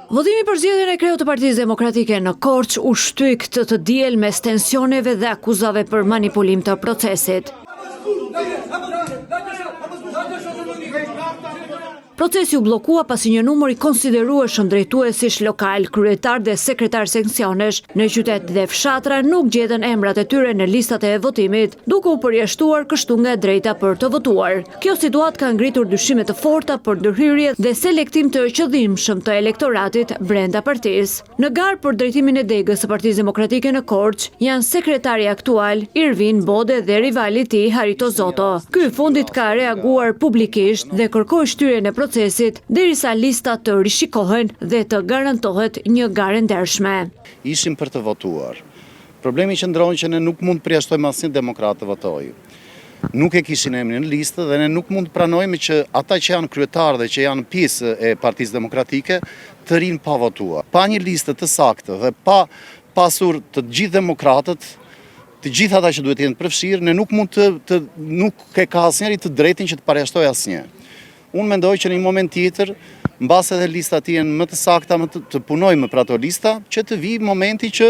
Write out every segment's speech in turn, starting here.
Votimi për zgjedhjen e kreut të Partisë Demokratike në Korçë u shtyi këtë të diel mes tensioneve dhe akuzave për manipulim të procesit. Procesi u bllokua pasi një numër i konsiderueshëm drejtuesish lokal, kryetar dhe sekretar seksionesh në qytet dhe fshatra nuk gjetën emrat e tyre në listat e votimit, duke u përjashtuar kështu nga e drejta për të votuar. Kjo situatë ka ngritur dyshime të forta për ndërhyrje dhe selektim të qëllimshëm të elektoratit brenda partisë. Në garë për drejtimin e degës së Partisë Demokratike në Korçë janë sekretari aktual Irvin Bode dhe rivali i tij Harito Zoto. Ky i fundit ka reaguar publikisht dhe kërkoi shtyrjen e procesit derisa listat të rishikohen dhe të garantohet një garë ndershme. Ishim për të votuar. Problemi qëndron që ne nuk mund përjashtojmë asnjë demokrat të votojë. Nuk e kishin emrin në listë dhe ne nuk mund pranojmë që ata që janë kryetarë dhe që janë pjesë e Partisë Demokratike të rinë pa votuar. Pa një listë të saktë dhe pa pasur të gjithë demokratët, të gjithë ata që duhet jenë përfshirë, ne nuk mund nuk ka asnjëri të drejtin që të përjashtojë asnjë. Unë mendoj që në një moment tjetër, mbas edhe listat jenë më të sakta, më të punojmë për ato lista, që të vi momenti që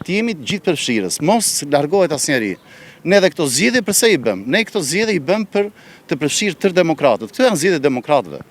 të jemi të gjithë përfshirës. Mos largohet asnjëri. Ne dhe këto zgjedhje përse i bëm? Ne këto zgjedhje i bëm për të përfshirë tërë demokratët. Këto janë zgjedhje demokratëve.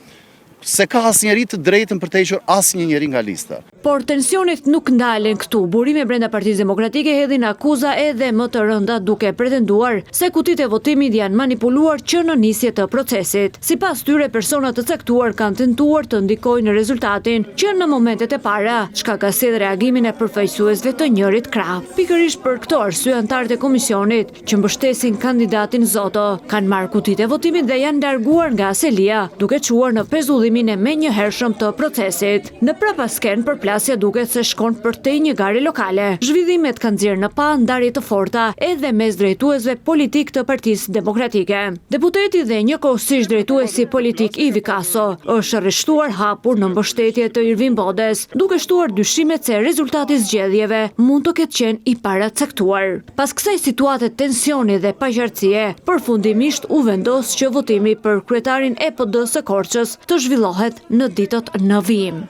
Se ka asnjëri të drejtën për të hequr asnjë njeri nga lista. Por tensionit nuk ndalen këtu. Burime brenda Partisë Demokratike hedhin akuza edhe më të rënda duke pretenduar se kutitë e votimit janë manipuluar që në nisje të procesit. Sipas tyre, persona të caktuar kanë tentuar të ndikojnë në rezultatin që në momentet e para, çka ka sjellë reagimin e përfaqësuesve të njërit krah. Pikërisht për këtë arsye anëtarët e komisionit që mbështesin kandidatin Zoto kanë marrë kutitë e votimit dhe janë larguar nga aselia, duke çuar në pezullimin e menjëhershëm të procesit. Në prapasken përplasja duket se shkon përtej një gare lokale. Zhvillimet kanë nxjerrë në pa ndarje të forta edhe mes drejtuesve politik të Partisë Demokratike. Deputeti dhe njëkohësisht drejtuesi politik Ivi Kaso është arrestuar hapur në mbështetje të Irvin Bodes, duke shtuar dyshimet se rezultati i zgjedhjeve mund të ketë qenë i paracaktuar. Pas kësaj situate tensioni dhe paqartësie, përfundimisht u vendos që votimi për kryetarin e PD-së së Korçës të zhvillohet në ditët në vijim.